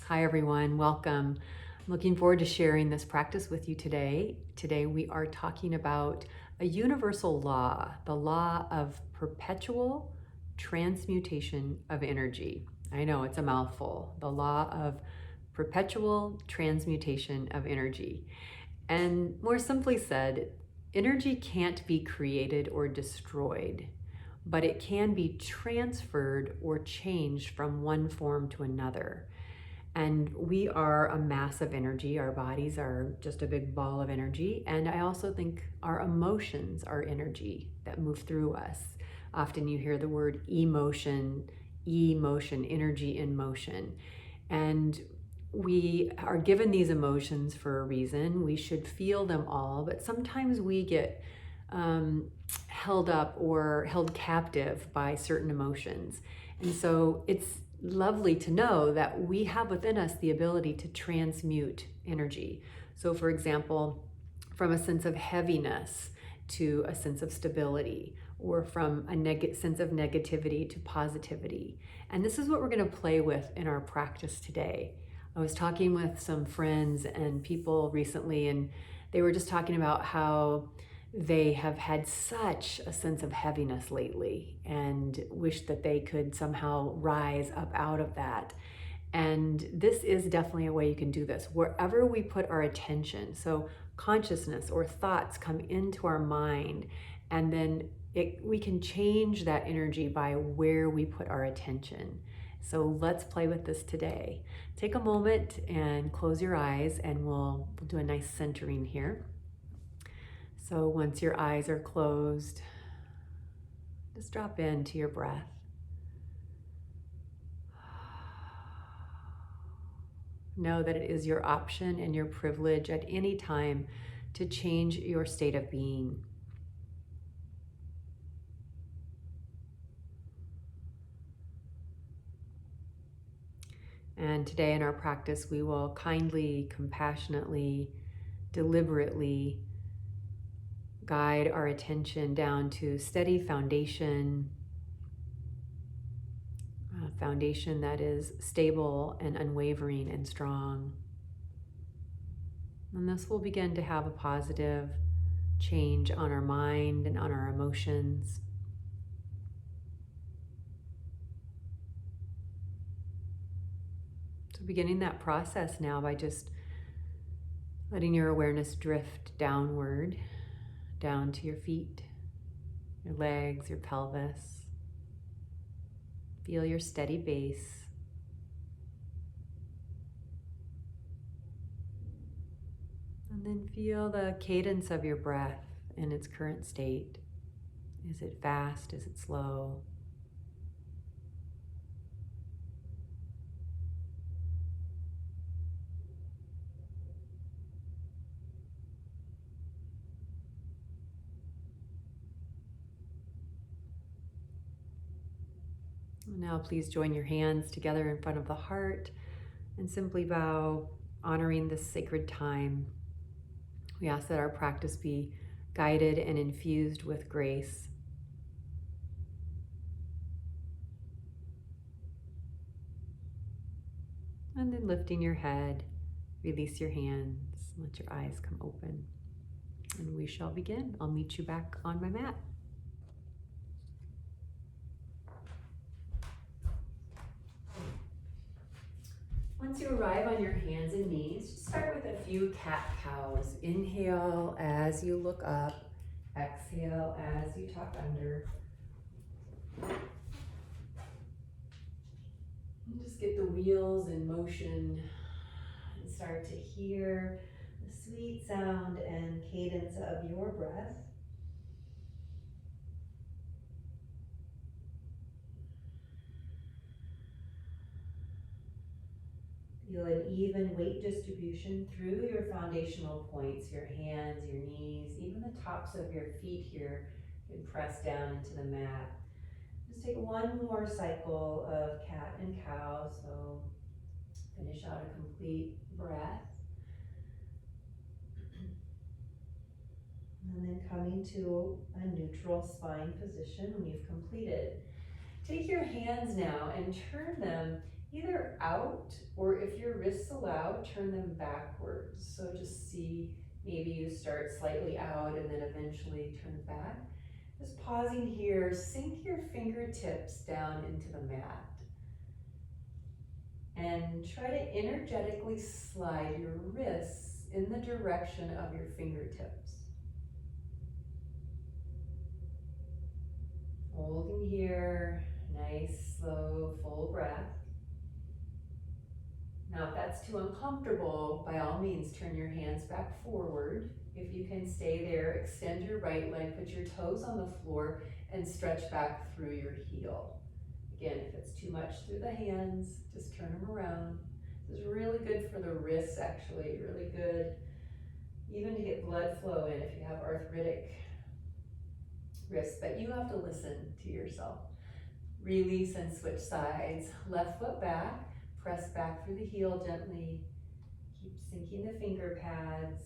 Hi everyone, welcome. I'm looking forward to sharing this practice with you today. Today we are talking about a universal law, the law of perpetual transmutation of energy. I know it's a mouthful, the law of perpetual transmutation of energy. And more simply said, energy can't be created or destroyed, but it can be transferred or changed from one form to another. And we are a mass of energy. Our bodies are just a big ball of energy. And I also think our emotions are energy that move through us. Often you hear the word emotion, energy in motion. And we are given these emotions for a reason. We should feel them all, but sometimes we get held up or held captive by certain emotions. And so it's lovely to know that we have within us the ability to transmute energy. So for example, from a sense of heaviness to a sense of stability, or from a sense of negativity to positivity. And this is what we're going to play with in our practice today. I was talking with some friends and people recently, and they were just talking about how they have had such a sense of heaviness lately and wish that they could somehow rise up out of that. And this is definitely a way you can do this. Wherever we put our attention, so consciousness or thoughts come into our mind, and then we can change that energy by where we put our attention. So let's play with this today. Take a moment and close your eyes, and we'll do a nice centering here. So once your eyes are closed, just drop into your breath. Know that it is your option and your privilege at any time to change your state of being. And today in our practice, we will kindly, compassionately, deliberately guide our attention down to steady foundation, a foundation that is stable and unwavering and strong. And this will begin to have a positive change on our mind and on our emotions. So beginning that process now by just letting your awareness drift downward, down to your feet, your legs, your pelvis. Feel your steady base. And then feel the cadence of your breath in its current state. Is it fast? Is it slow? Now please join your hands together in front of the heart and simply bow, honoring this sacred time. We ask that our practice be guided and infused with grace. And then lifting your head, release your hands, let your eyes come open. And we shall begin. I'll meet you back on my mat. Once you arrive on your hands and knees, just start with a few cat-cows. Inhale as you look up, exhale as you tuck under. And just get the wheels in motion and start to hear the sweet sound and cadence of your breath. Feel an even weight distribution through your foundational points, your hands, your knees, even the tops of your feet here can press down into the mat. Just take one more cycle of cat and cow, so finish out a complete breath. And then coming to a neutral spine position when you've completed. Take your hands now and turn them either out, or if your wrists allow, turn them backwards. So just see, maybe you start slightly out and then eventually turn back. Just pausing here, sink your fingertips down into the mat. And try to energetically slide your wrists in the direction of your fingertips. Holding here, nice, slow, full breath. Now, if that's too uncomfortable, by all means, turn your hands back forward. If you can stay there, extend your right leg, put your toes on the floor, and stretch back through your heel. Again, if it's too much through the hands, just turn them around. This is really good for the wrists, actually, really good. Even to get blood flow in if you have arthritic wrists, but you have to listen to yourself. Release and switch sides. Left foot back, press back through the heel gently. Keep sinking the finger pads.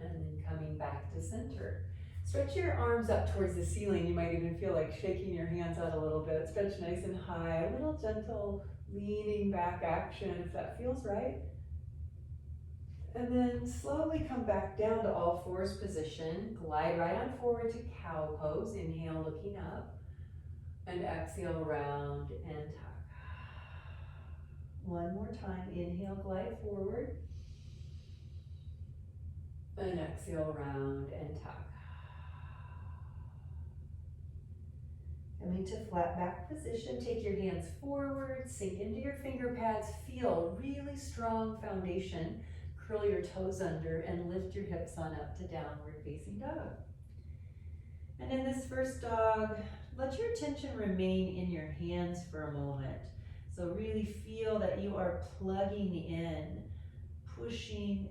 And then coming back to center. Stretch your arms up towards the ceiling. You might even feel like shaking your hands out a little bit. Stretch nice and high, a little gentle leaning back action if that feels right. And then slowly come back down to all fours position. Glide right on forward to cow pose. Inhale, looking up. And exhale, round and tuck. One more time. Inhale, glide forward. And exhale, round and tuck. Coming to flat back position, take your hands forward, sink into your finger pads, feel really strong foundation. Curl your toes under and lift your hips on up to downward facing dog. And in this first dog, let your attention remain in your hands for a moment. So really feel that you are plugging in, pushing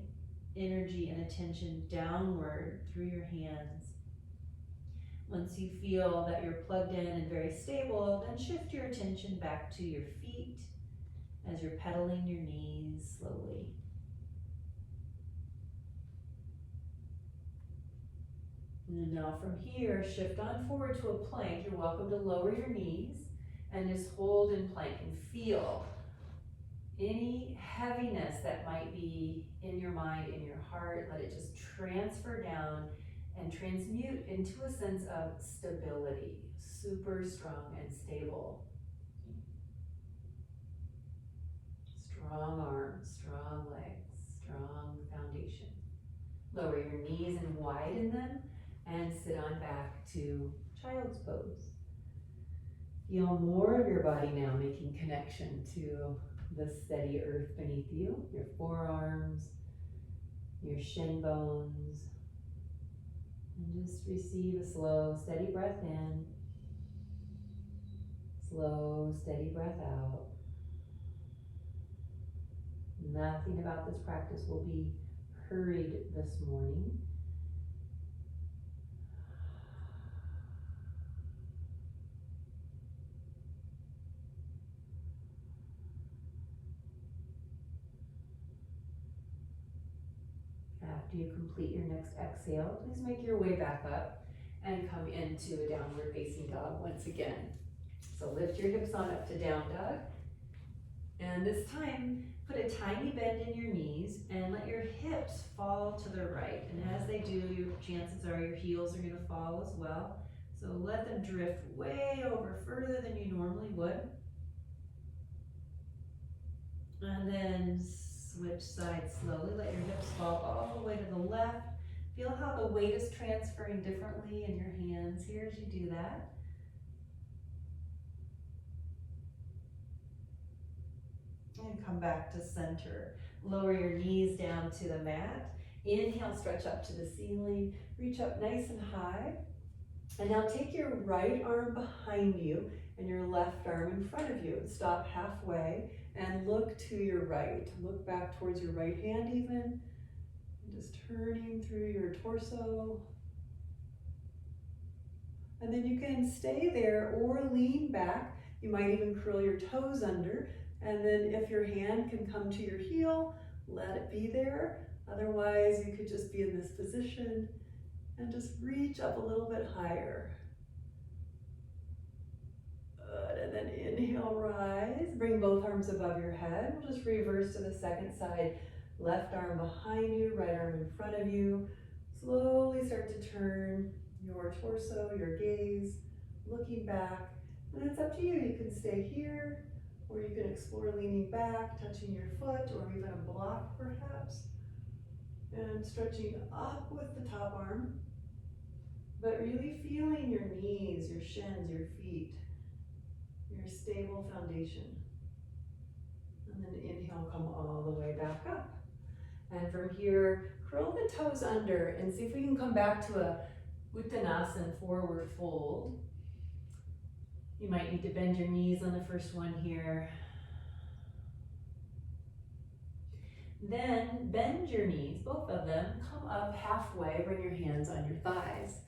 energy and attention downward through your hands. Once you feel that you're plugged in and very stable, then shift your attention back to your feet as you're pedaling your knees slowly. And now from here, shift on forward to a plank. You're welcome to lower your knees and just hold in plank and feel any heaviness that might be in your mind, in your heart. Let it just transfer down and transmute into a sense of stability, super strong and stable. Strong arms, strong legs, strong foundation. Lower your knees and widen them and sit on back to child's pose. Feel more of your body now making connection to the steady earth beneath you, your forearms, your shin bones. And just receive a slow, steady breath in, slow, steady breath out. Nothing about this practice will be hurried this morning. After you complete your next exhale, please make your way back up and come into a downward facing dog once again. So lift your hips on up to down dog. And this time, put a tiny bend in your knees and let your hips fall to the right. And as they do, your chances are your heels are going to fall as well. So let them drift way over further than you normally would. And then switch sides slowly. Let your hips fall all the way to the left. Feel how the weight is transferring differently in your hands here as you do that. And come back to center. Lower your knees down to the mat. Inhale, stretch up to the ceiling. Reach up nice and high. And now take your right arm behind you and your left arm in front of you. Stop halfway and look to your right. Look back towards your right hand even. And just turning through your torso. And then you can stay there or lean back. You might even curl your toes under. And then if your hand can come to your heel, let it be there. Otherwise, you could just be in this position And just reach up a little bit higher. Good, and then inhale, rise. Bring both arms above your head. We'll just reverse to the second side. Left arm behind you, right arm in front of you. Slowly start to turn your torso, your gaze, looking back. And it's up to you. You can stay here, or you can explore leaning back, touching your foot, or even a block perhaps. And stretching up with the top arm, but really feeling your knees, your shins, your feet, your stable foundation. And then inhale, come all the way back up. And from here, curl the toes under and see if we can come back to a Uttanasana, forward fold. You might need to bend your knees on the first one here. Then bend your knees, both of them, come up halfway, bring your hands on your thighs.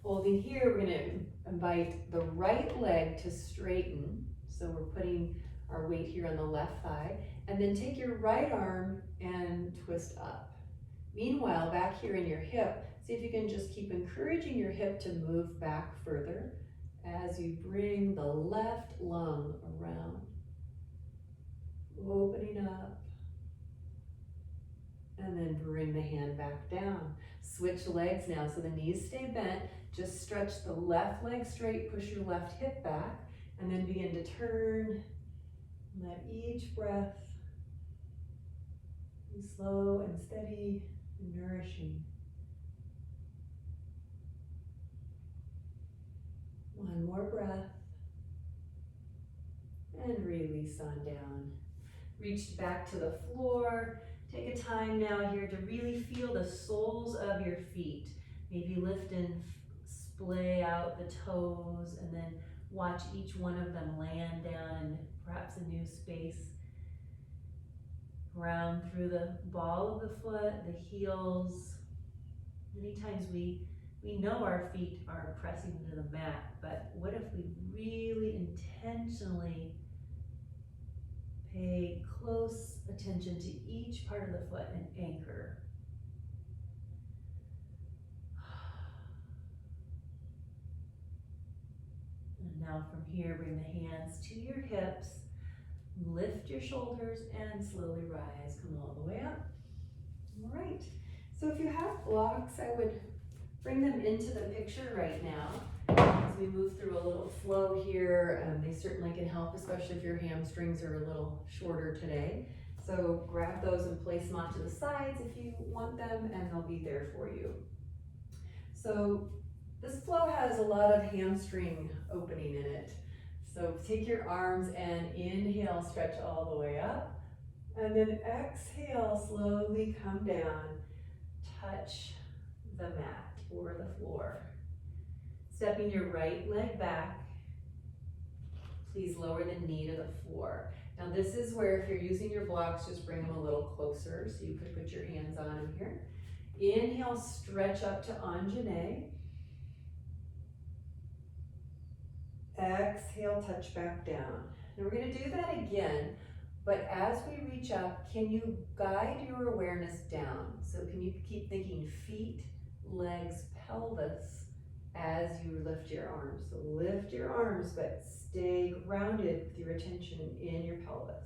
Holding here, we're gonna invite the right leg to straighten. So we're putting our weight here on the left thigh, and then take your right arm and twist up. Meanwhile, back here in your hip, see if you can just keep encouraging your hip to move back further as you bring the left lung around, opening up. And then bring the hand back down. Switch legs now, so the knees stay bent. Just stretch the left leg straight, push your left hip back, and then begin to turn. Let each breath be slow and steady and nourishing. One more breath. And release on down. Reach back to the floor. Take a time now here to really feel the soles of your feet. Maybe lift and splay out the toes, and then watch each one of them land down in perhaps a new space. Ground through the ball of the foot, the heels. Many times we know our feet are pressing into the mat, but what if we really intentionally pay close attention to each part of the foot and anchor. And now from here, bring the hands to your hips, lift your shoulders, and slowly rise. Come all the way up. All right. So if you have blocks, I would bring them into the picture right now. As we move through a little flow here, they certainly can help, especially if your hamstrings are a little shorter today. So grab those and place them off to the sides if you want them, and they'll be there for you. So this flow has a lot of hamstring opening in it. So take your arms and inhale, stretch all the way up, and then exhale, slowly come down, touch the mat or the floor. Stepping your right leg back, please lower the knee to the floor. Now this is where if you're using your blocks, just bring them a little closer so you could put your hands on them here. Inhale, stretch up to Anjane. Exhale, touch back down. Now we're going to do that again, but as we reach up, can you guide your awareness down? So can you keep thinking feet, legs, pelvis as you lift your arms? So lift your arms, but stay grounded with your attention in your pelvis.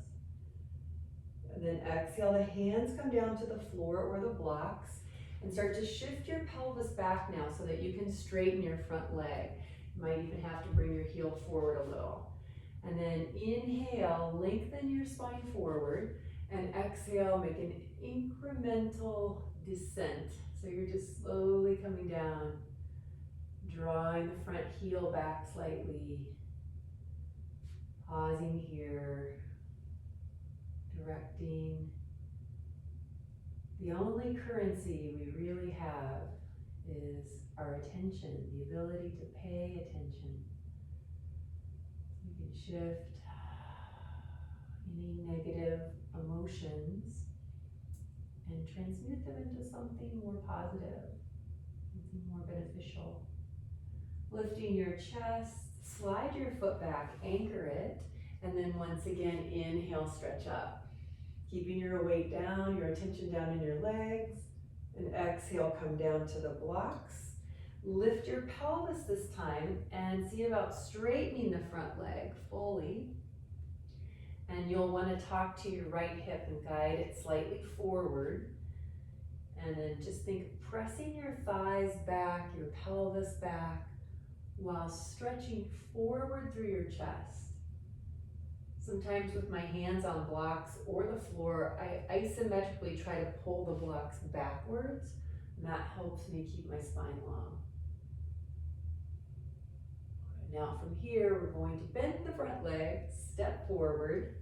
And then exhale, the hands come down to the floor or the blocks, and start to shift your pelvis back now so that you can straighten your front leg. You might even have to bring your heel forward a little. And then inhale, lengthen your spine forward, and exhale, make an incremental descent. So you're just slowly coming down, drawing the front heel back slightly, pausing here, directing. The only currency we really have is our attention, the ability to pay attention. You can shift any negative emotions and transmute them into something more positive, something more beneficial. Lifting your chest, slide your foot back, anchor it, and then once again, inhale, stretch up. Keeping your weight down, your attention down in your legs, and exhale, come down to the blocks. Lift your pelvis this time and see about straightening the front leg fully. And you'll want to talk to your right hip and guide it slightly forward. And then just think of pressing your thighs back, your pelvis back, while stretching forward through your chest. Sometimes with my hands on blocks or the floor, I isometrically try to pull the blocks backwards, and that helps me keep my spine long. Now from here, we're going to bend the front leg, step forward,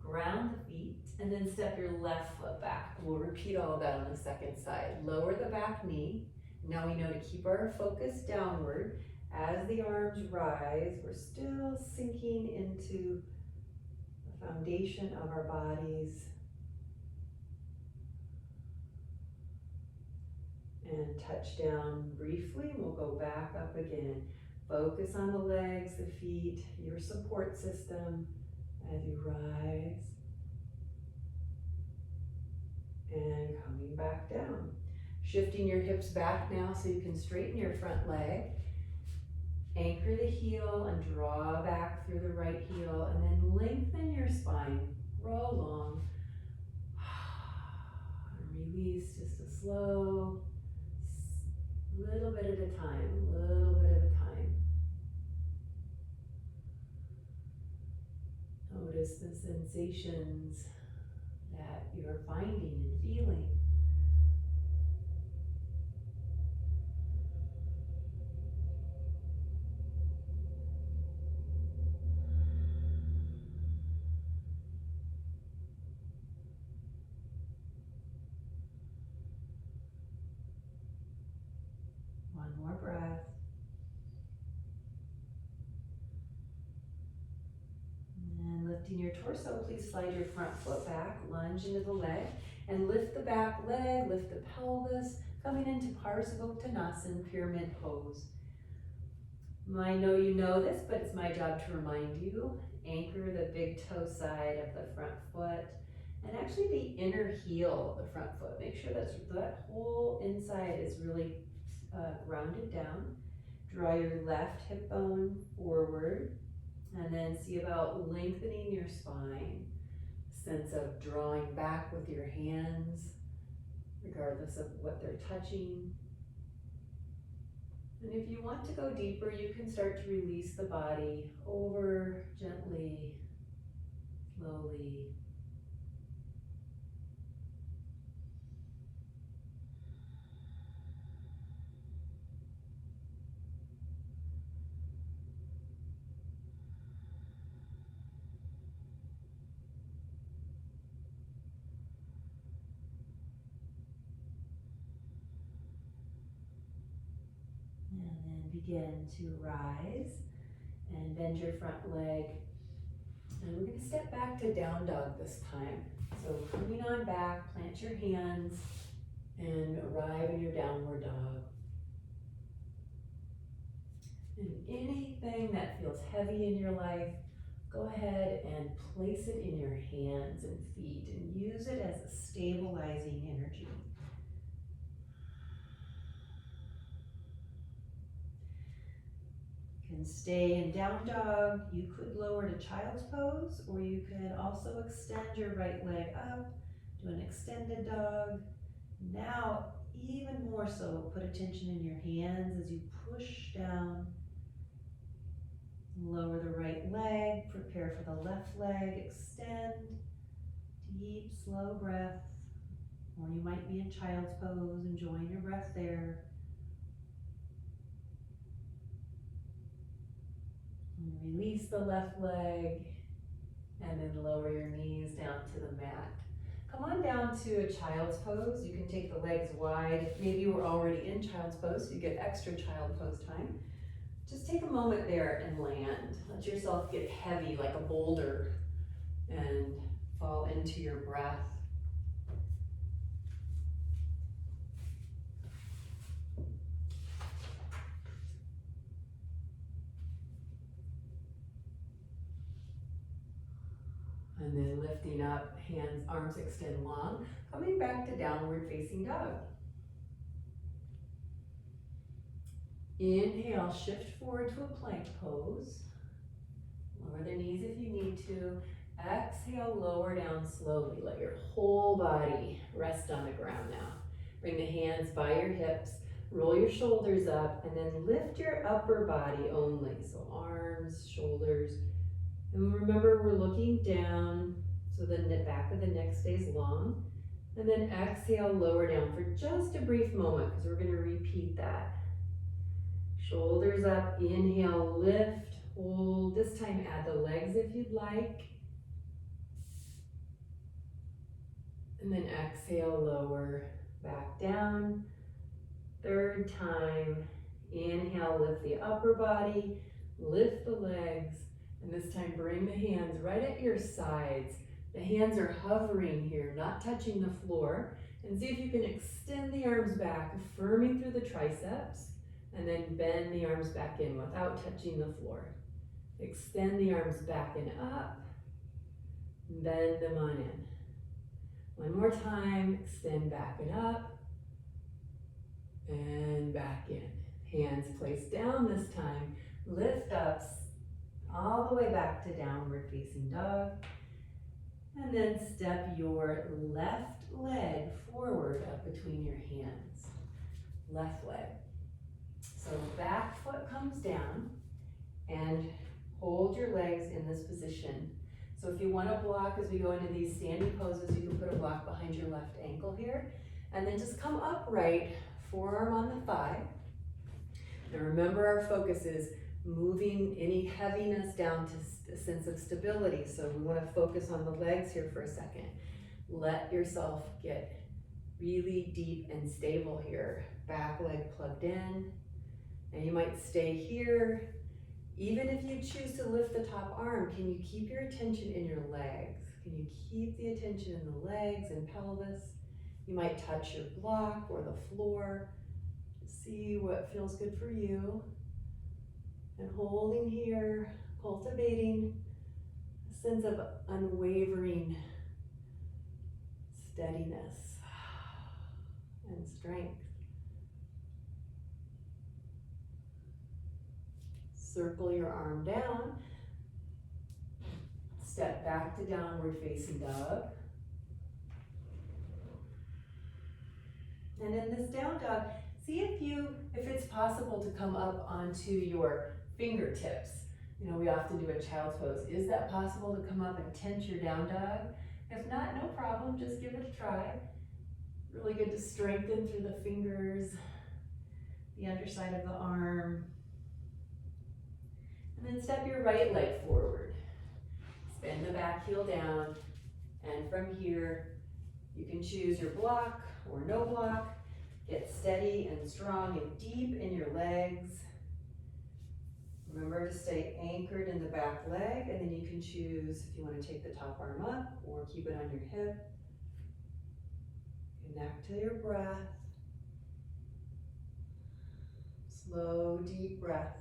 ground the feet, and then step your left foot back. We'll repeat all of that on the second side. Lower the back knee. Now we know to keep our focus downward. As the arms rise, we're still sinking into the foundation of our bodies. And touch down briefly, and we'll go back up again. Focus on the legs, the feet, your support system as you rise. And coming back down. Shifting your hips back now so you can straighten your front leg. Anchor the heel and draw back through the right heel, and then lengthen your spine. Roll long. And release just a slow, little bit at a time, little bit at a time. Notice the sensations that you're finding and feeling. One more breath. And lifting your torso, please slide your front foot back, lunge into the leg, and lift the back leg, lift the pelvis, coming into Parsvottanasana, pyramid pose. I know you know this, but it's my job to remind you. Anchor the big toe side of the front foot, and actually the inner heel of the front foot. Make sure that whole inside is really grounded down. Draw your left hip bone forward, and then see about lengthening your spine. Sense of drawing back with your hands, regardless of what they're touching. And if you want to go deeper, you can start to release the body over gently, slowly. Begin to rise and bend your front leg. And we're going to step back to down dog this time. So coming on back, plant your hands and arrive in your downward dog. And anything that feels heavy in your life, go ahead and place it in your hands and feet and use it as a stabilizing energy. Can stay in down dog. You could lower to child's pose, or you could also extend your right leg up, do an extended dog. Now, even more so, put attention in your hands as you push down. Lower the right leg, prepare for the left leg, extend. Deep, slow breath. Or you might be in child's pose, enjoying your breath there. Release the left leg, and then lower your knees down to the mat. Come on down to a child's pose. You can take the legs wide. Maybe you were already in child's pose, so you get extra child pose time. Just take a moment there and land. Let yourself get heavy like a boulder and fall into your breath. And then lifting up, hands, arms extend long, coming back to downward facing dog. Inhale, shift forward to a plank pose. Lower the knees if you need to. Exhale, lower down slowly. Let your whole body rest on the ground now. Bring the hands by your hips. Roll your shoulders up and then lift your upper body only. So arms, shoulders. And remember, we're looking down so the back of the neck stays long. And then exhale, lower down for just a brief moment because we're going to repeat that. Shoulders up, inhale, lift, hold. This time add the legs if you'd like. And then exhale, lower, back down. Third time, inhale, lift the upper body, lift the legs, and this time bring the hands right at your sides. The hands are hovering here, not touching the floor. And see if you can extend the arms back, affirming through the triceps, and then bend the arms back in without touching the floor. Extend the arms back and up, bend them on in. One more time, extend back and up, and back in. Hands placed down this time. Lift up all the way back to downward facing dog. And then step your left leg forward up between your hands. Left leg. So back foot comes down and hold your legs in this position. So if you want to block as we go into these standing poses, you can put a block behind your left ankle here. And then just come upright, forearm on the thigh. Now remember, our focus is moving any heaviness down to a sense of stability. So we want to focus on the legs here for a second. Let yourself get really deep and stable here. Back leg plugged in. And you might stay here. Even if you choose to lift the top arm, can you keep your attention in your legs? Can you keep the attention in the legs and pelvis? You might touch your block or the floor. See what feels good for you. And holding here, cultivating a sense of unwavering steadiness and strength. Circle your arm down. Step back to downward facing dog. And in this down dog, see if it's possible to come up onto your fingertips. You know, we often do a child's pose. Is that possible to come up and tense your down dog? If not, no problem, just give it a try. Really good to strengthen through the fingers, the underside of the arm. And then step your right leg forward. Bend the back heel down. And from here, you can choose your block or no block. Get steady and strong and deep in your legs. Remember to stay anchored in the back leg, and then you can choose if you want to take the top arm up or keep it on your hip. Connect to your breath. Slow, deep breath.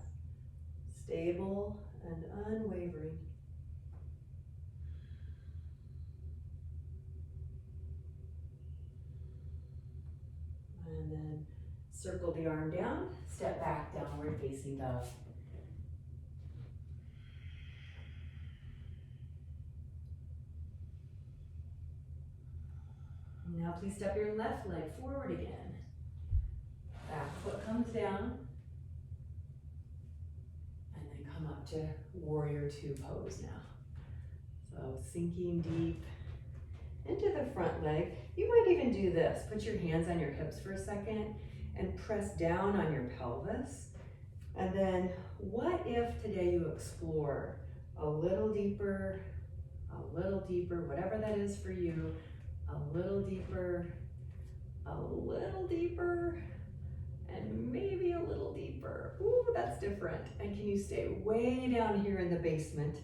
Stable and unwavering. And then circle the arm down, step back, downward facing dog. Now please step your left leg forward again. Back foot comes down. And then come up to warrior two pose now. So sinking deep into the front leg. You might even do this. Put your hands on your hips for a second and press down on your pelvis. And then what if today you explore a little deeper, whatever that is for you, a little deeper, and maybe a little deeper. Ooh, that's different. And can you stay way down here in the basement?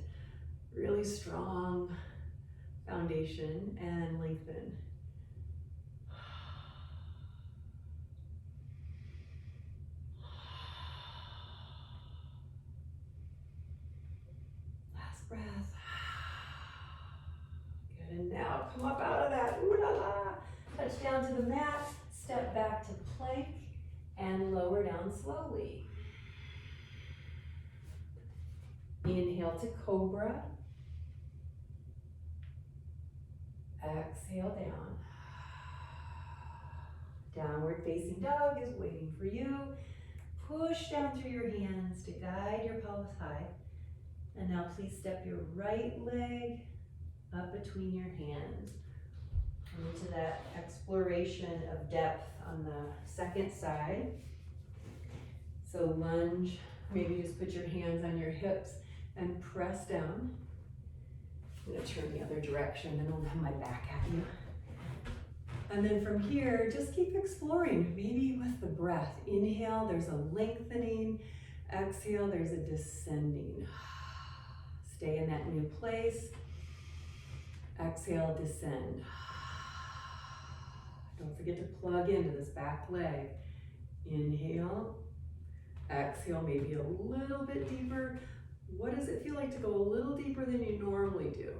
Really strong foundation and lengthen. Last breath. Good, and now come up out of that. Ooh la la. Touch down to the mat, step back to plank, and lower down slowly. Inhale to cobra. Exhale down. Downward facing dog is waiting for you. Push down through your hands to guide your pelvis high. And now please step your right leg up between your hands into that exploration of depth on the second side. So lunge, maybe just put your hands on your hips and press down. I'm gonna turn the other direction, then I'll have my back at you. And then from here, just keep exploring, maybe with the breath. Inhale, there's a lengthening. Exhale, there's a descending. Stay in that new place. Exhale, descend. Don't forget to plug into this back leg. Inhale. Exhale, maybe a little bit deeper. What does it feel like to go a little deeper than you normally do?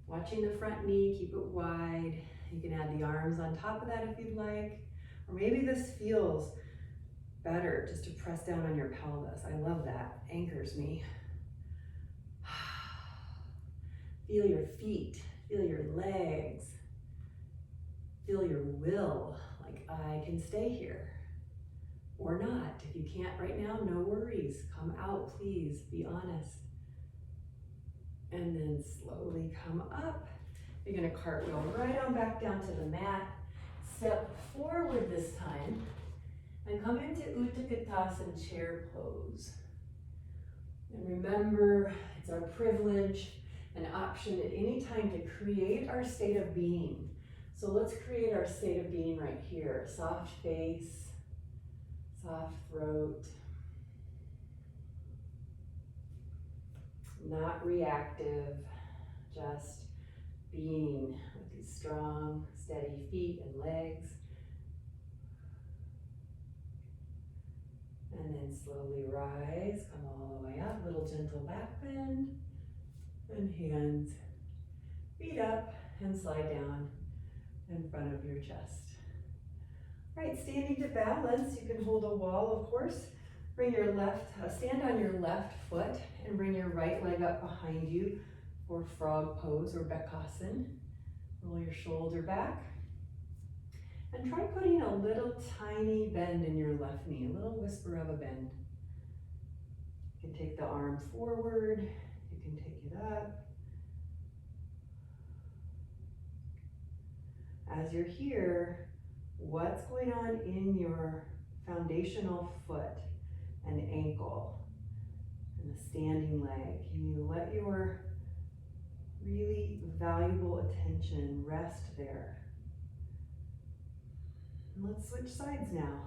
Watching the front knee, keep it wide. You can add the arms on top of that if you'd like. Or maybe this feels better just to press down on your pelvis. I love that, anchors me. Feel your feet, feel your legs. Feel your will, like I can stay here. Or not. If you can't right now, no worries. Come out, please, be honest. And then slowly come up. You're gonna cartwheel right on back down to the mat. Step forward this time and come into Utkatasana chair pose. And remember, it's our privilege and option at any time to create our state of being. So let's create our state of being right here. Soft face, soft throat. Not reactive, just being with these strong, steady feet and legs. And then slowly rise, come all the way up, little gentle back bend, and hands, feet up, and slide down in front of your chest. All right, standing to balance, you can hold a wall, of course. Bring your stand on your left foot and bring your right leg up behind you for frog pose or Bekasana. Roll your shoulder back. And try putting a little tiny bend in your left knee, a little whisper of a bend. You can take the arm forward, you can take it up. As you're here, what's going on in your foundational foot and ankle and the standing leg? Can you let your really valuable attention rest there? And let's switch sides now.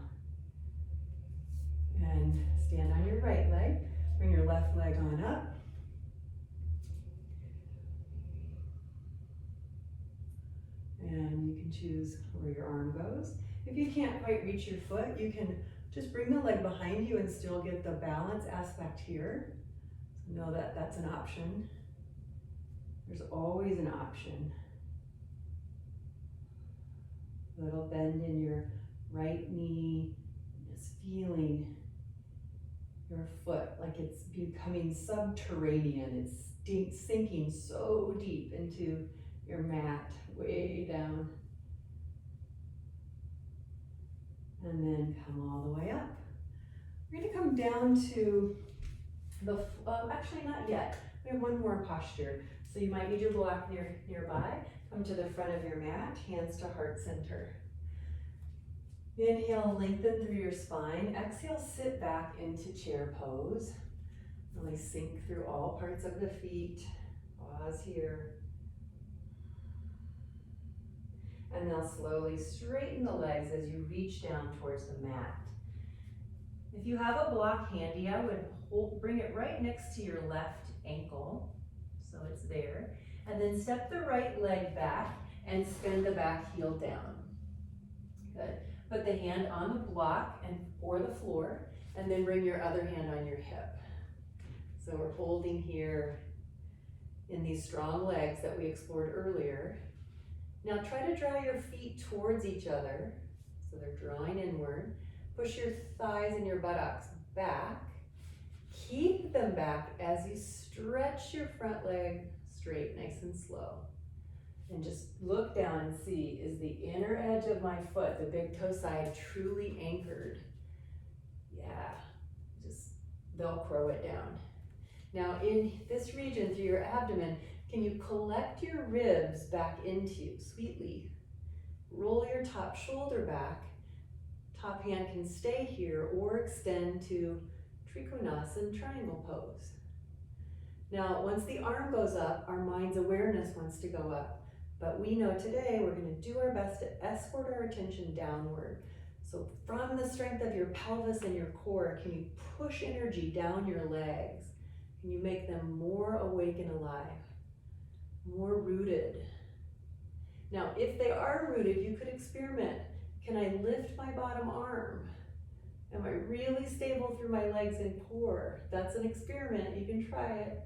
And stand on your right leg. Bring your left leg on up. And you can choose where your arm goes. If you can't quite reach your foot, you can just bring the leg behind you and still get the balance aspect here. So know that that's an option. There's always an option. Little bend in your right knee, just feeling your foot like it's becoming subterranean. It's sinking so deep into your mat, way down. And then come all the way up. We're gonna come down to the, actually not yet. We have one more posture. So you might need your block nearby. Come to the front of your mat, hands to heart center. Inhale, lengthen through your spine. Exhale, sit back into chair pose. Really sink through all parts of the feet. Pause here. And now slowly straighten the legs as you reach down towards the mat. If you have a block handy, I would bring it right next to your left ankle, so it's there. And then step the right leg back and spin the back heel down. Good. Put the hand on the block or the floor, and then bring your other hand on your hip. So we're holding here in these strong legs that we explored earlier. Now try to draw your feet towards each other, so they're drawing inward. Push your thighs and your buttocks back. Keep them back back as you stretch your front leg straight, nice and slow. And just look down and see, is the inner edge of my foot, the big toe side, truly anchored? Yeah, just Velcro it down. Now in this region through your abdomen, can you collect your ribs back into you sweetly? Roll your top shoulder back. Top hand can stay here or extend to Trikonasana triangle pose. Now, once the arm goes up, our mind's awareness wants to go up. But we know today we're going to do our best to escort our attention downward. So from the strength of your pelvis and your core, can you push energy down your legs? Can you make them more awake and alive, more rooted? Now, if they are rooted, you could experiment. Can I lift my bottom arm? Am I really stable through my legs and core? That's an experiment. You can try it.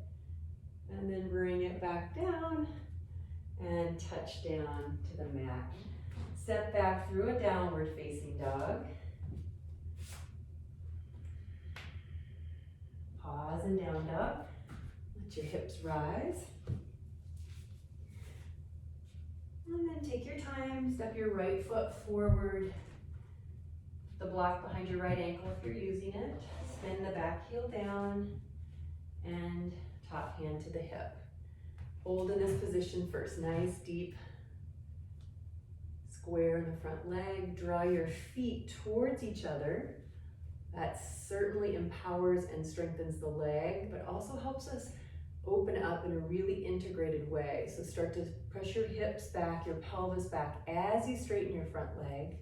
And then bring it back down and touch down to the mat. Step back through a downward facing dog. Pause and down dog. Let your hips rise. And then take your time, step your right foot forward. The block behind your right ankle if you're using it. Spin the back heel down and top hand to the hip. Hold in this position first. Nice, deep square in the front leg. Draw your feet towards each other. That certainly empowers and strengthens the leg, but also helps us open up in a really integrated way. So start to press your hips back, your pelvis back as you straighten your front leg.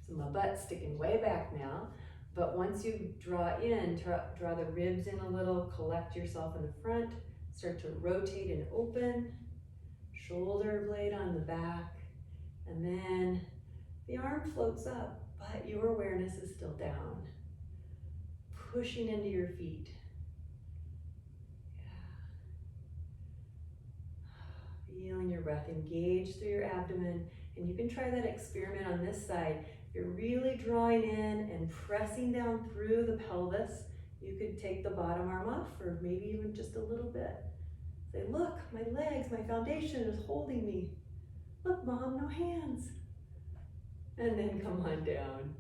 So my butt's sticking way back now. But once you draw in, draw the ribs in a little, collect yourself in the front. Start to rotate and open, shoulder blade on the back, and then the arm floats up, but your awareness is still down. Pushing into your feet. Yeah. Feeling your breath engage through your abdomen, and you can try that experiment on this side. You're really drawing in and pressing down through the pelvis. You could take the bottom arm off, or maybe even just a little bit. Say, look, my legs, my foundation is holding me. Look, Mom, no hands. And then come on down.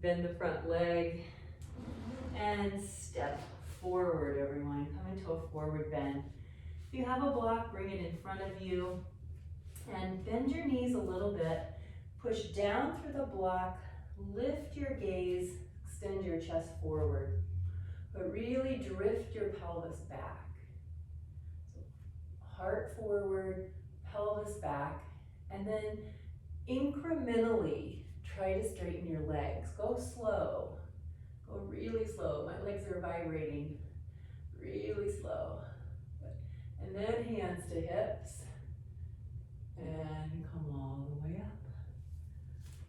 Bend the front leg and step forward, everyone. Come into a forward bend. If you have a block, bring it in front of you and bend your knees a little bit. Push down through the block, lift your gaze, extend your chest forward. But really drift your pelvis back. So heart forward, pelvis back, and then incrementally try to straighten your legs. Go slow, go really slow. My legs are vibrating, really slow. And then hands to hips, and come all the way up.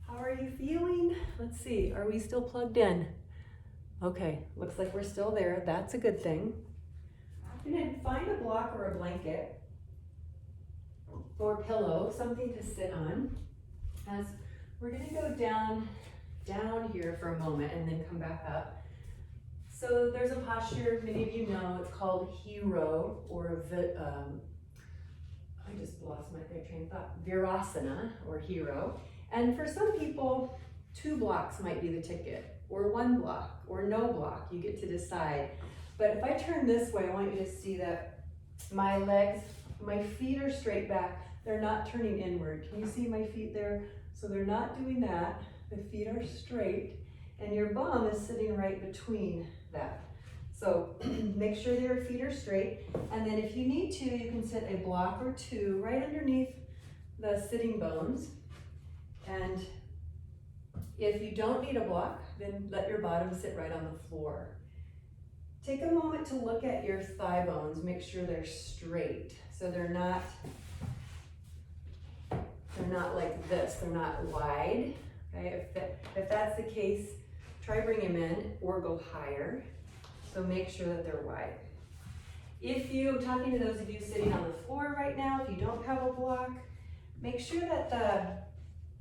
How are you feeling? Let's see, are we still plugged in? Okay, looks like we're still there. That's a good thing. And then find a block or a blanket or pillow, something to sit on. As we're gonna go down here for a moment and then come back up. So there's a posture, many of you know, it's called hero, or I just lost my train of thought, Virasana, or hero. And for some people, 2 blocks might be the ticket, or 1 block, or no block. You get to decide. But if I turn this way, I want you to see that my legs, my feet are straight back. They're not turning inward. Can you see my feet there? So they're not doing that. The feet are straight, and your bum is sitting right between that. So make sure that your feet are straight. And then if you need to, you can sit a block or 2 right underneath the sitting bones. And if you don't need a block, then let your bottom sit right on the floor. Take a moment to look at your thigh bones. Make sure they're straight. So they're not like this. They're not wide. Okay? If that's the case, try bring them in or go higher. So make sure that they're wide. I'm talking to those of you sitting on the floor right now, if you don't have a block, make sure that the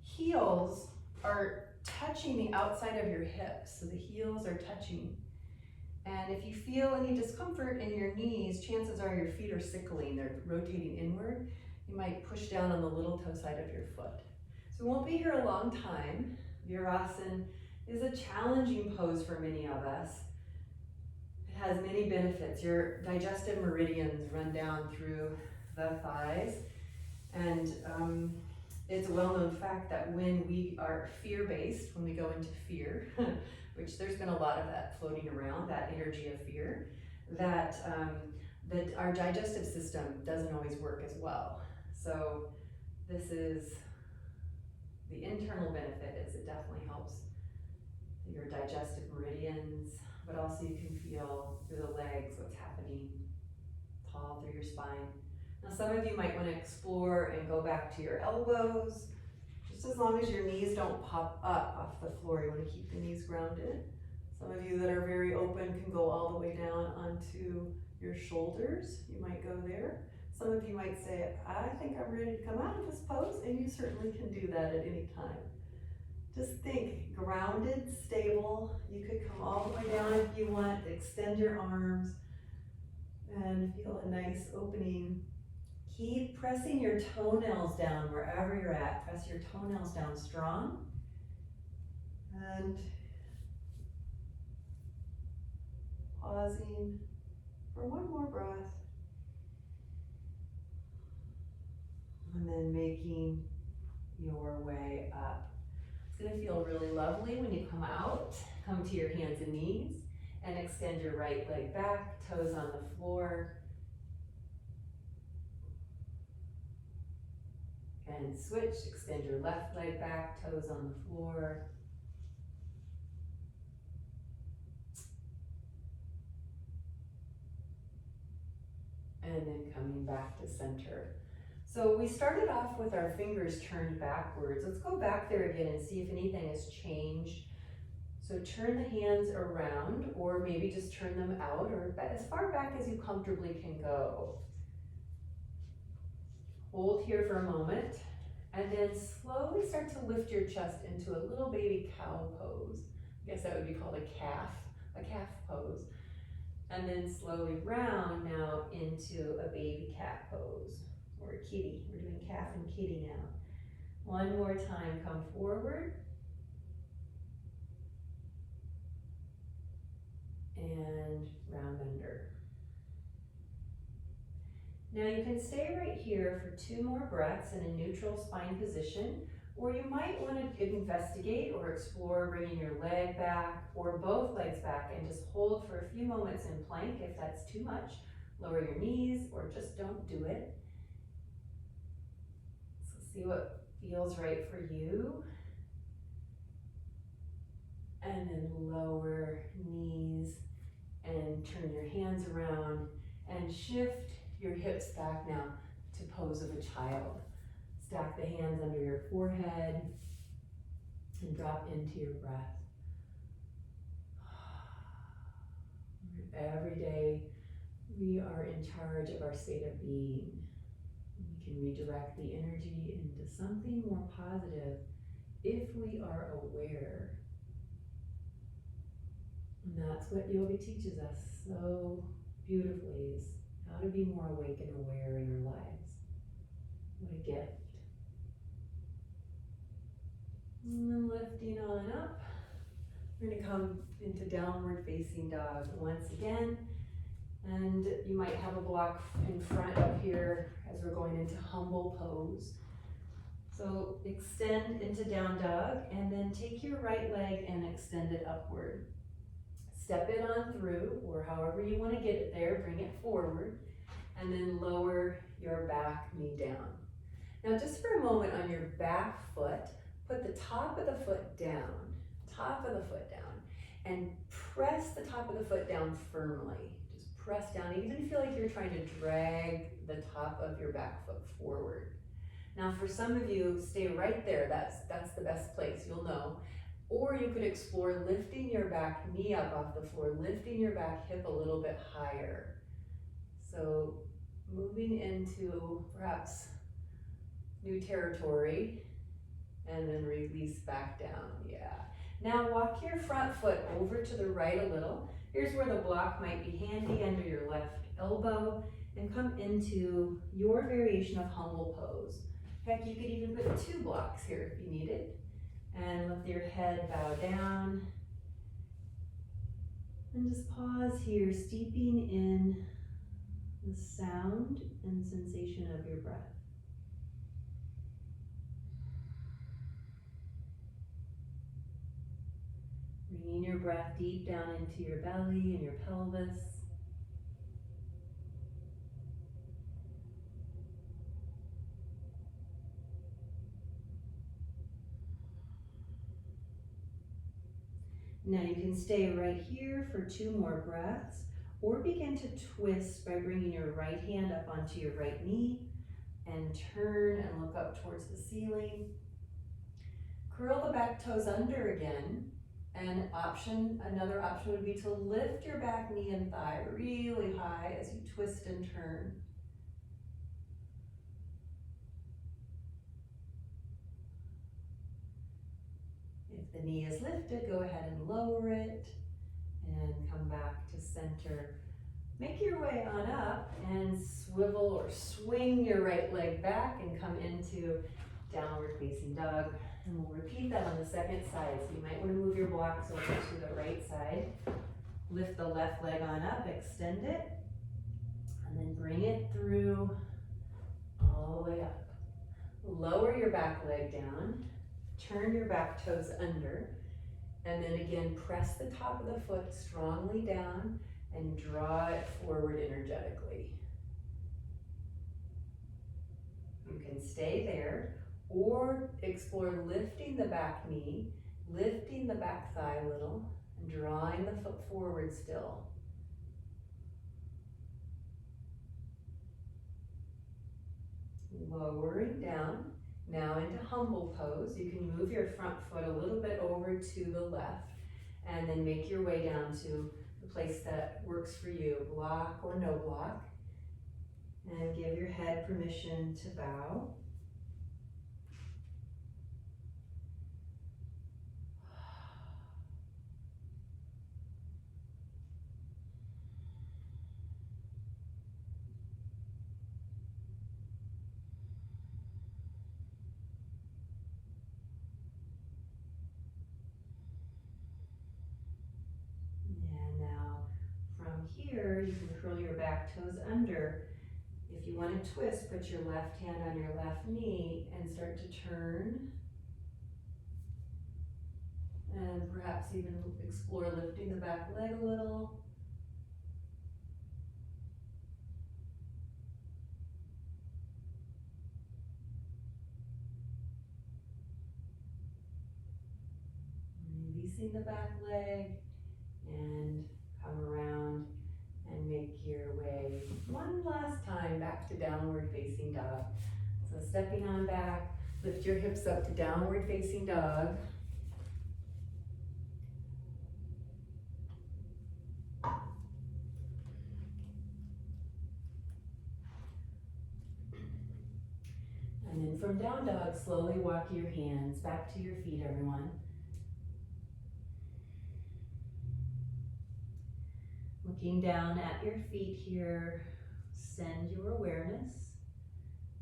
heels are touching the outside of your hips. So the heels are touching. And if you feel any discomfort in your knees, chances are your feet are sickling, they're rotating inward. You might push down on the little toe side of your foot. So we won't be here a long time. Virasana is a challenging pose for many of us. It has many benefits. Your digestive meridians run down through the thighs, and it's a well-known fact that when we are fear-based, when we go into fear, which there's been a lot of that floating around, that energy of fear, that our digestive system doesn't always work as well. So this is the internal benefit, is it definitely helps your digestive meridians, but also you can feel through the legs what's happening tall through your spine. Now some of you might want to explore and go back to your elbows, just as long as your knees don't pop up off the floor. You want to keep the knees grounded. Some of you that are very open can go all the way down onto your shoulders. You might go there. Some of you might say, I think I'm ready to come out of this pose, and you certainly can do that at any time. Just think, grounded, stable. You could come all the way down if you want. Extend your arms and feel a nice opening. Keep pressing your toenails down wherever you're at. Press your toenails down strong. And pausing for one more breath. And then making your way up. It's going to feel really lovely when you come out. Come to your hands and knees and extend your right leg back, toes on the floor. And switch, extend your left leg back, toes on the floor. And then coming back to center. So we started off with our fingers turned backwards. Let's go back there again and see if anything has changed. So turn the hands around, or maybe just turn them out, or as far back as you comfortably can go. Hold here for a moment, and then slowly start to lift your chest into a little baby cow pose. I guess that would be called a calf pose. And then slowly round now into a baby cat pose. Or a kitty. We're doing calf and kitty now. One more time, come forward. And round under. Now you can stay right here for 2 more breaths in a neutral spine position, or you might want to investigate or explore bringing your leg back or both legs back and just hold for a few moments in plank. If that's too much, lower your knees or just don't do it. See what feels right for you. And then lower knees and turn your hands around and shift your hips back now to pose of a child. Stack the hands under your forehead and drop into your breath. Every day we are in charge of our state of being. We can redirect the energy into something more positive if we are aware. And that's what yoga teaches us so beautifully, is how to be more awake and aware in our lives. What a gift. And then lifting on up. We're going to come into downward facing dog once again. And you might have a block in front up here as we're going into humble pose. So extend into down dog, and then take your right leg and extend it upward. Step it on through, or however you want to get it there, bring it forward, and then lower your back knee down. Now just for a moment on your back foot, put the top of the foot down, and press the top of the foot down firmly. Just press down, even if you feel like you're trying to drag the top of your back foot forward. Now for some of you, stay right there. That's the best place, you'll know. Or you could explore lifting your back knee up off the floor, lifting your back hip a little bit higher. So moving into perhaps new territory, and then release back down. Yeah. Now walk your front foot over to the right a little. Here's where the block might be handy under your left elbow, and come into your variation of humble pose. Heck, you could even put 2 blocks here if you needed. And with your head bow down. And just pause here, steeping in the sound and sensation of your breath. Bringing your breath deep down into your belly and your pelvis. Now you can stay right here for 2 more breaths, or begin to twist by bringing your right hand up onto your right knee and turn and look up towards the ceiling. Curl the back toes under again, and another option would be to lift your back knee and thigh really high as you twist and turn. If the knee is lifted, go ahead and lower it and come back to center. Make your way on up and swivel or swing your right leg back and come into downward facing dog. And we'll repeat that on the second side. So you might want to move your blocks over to the right side. Lift the left leg on up, extend it, and then bring it through all the way up. Lower your back leg down, turn your back toes under, and then again press the top of the foot strongly down and draw it forward energetically. You can stay there or explore lifting the back knee, lifting the back thigh a little, and drawing the foot forward still. Lowering down, now into humble pose. You can move your front foot a little bit over to the left and then make your way down to the place that works for you, block or no block. And give your head permission to bow. Here, you can curl your back toes under. If you want to twist, put your left hand on your left knee and start to turn. And perhaps even explore lifting the back leg a little. Releasing the back leg and come around and make your way one last time back to downward facing dog. So stepping on back, lift your hips up to downward facing dog. And then from down dog, slowly walk your hands back to your feet, everyone. Looking down at your feet here, send your awareness,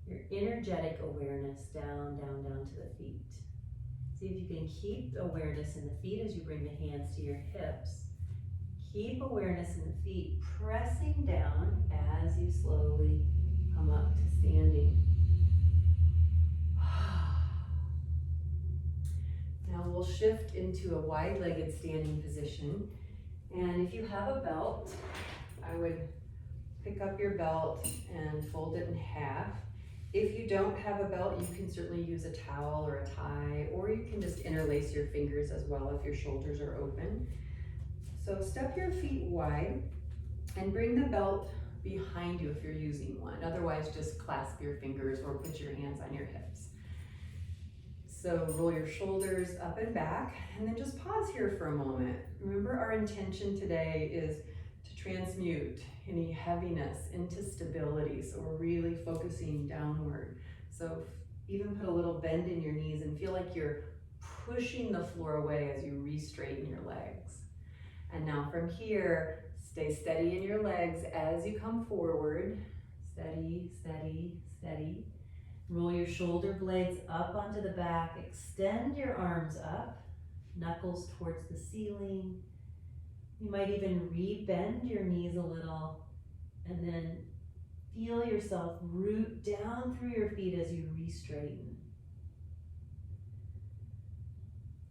your energetic awareness down, down, down to the feet. See if you can keep awareness in the feet as you bring the hands to your hips. Keep awareness in the feet, pressing down as you slowly come up to standing. Now we'll shift into a wide-legged standing position. And if you have a belt, I would pick up your belt and fold it in half. If you don't have a belt, you can certainly use a towel or a tie, or you can just interlace your fingers as well if your shoulders are open. So step your feet wide and bring the belt behind you if you're using one. Otherwise, just clasp your fingers or put your hands on your hips. So roll your shoulders up and back, and then just pause here for a moment. Remember, our intention today is to transmute any heaviness into stability. So we're really focusing downward. So even put a little bend in your knees and feel like you're pushing the floor away as you re-straighten your legs. And now from here, stay steady in your legs as you come forward. Steady, steady, steady. Roll your shoulder blades up onto the back. Extend your arms up, knuckles towards the ceiling. You might even re-bend your knees a little, and then feel yourself root down through your feet as you re-straighten.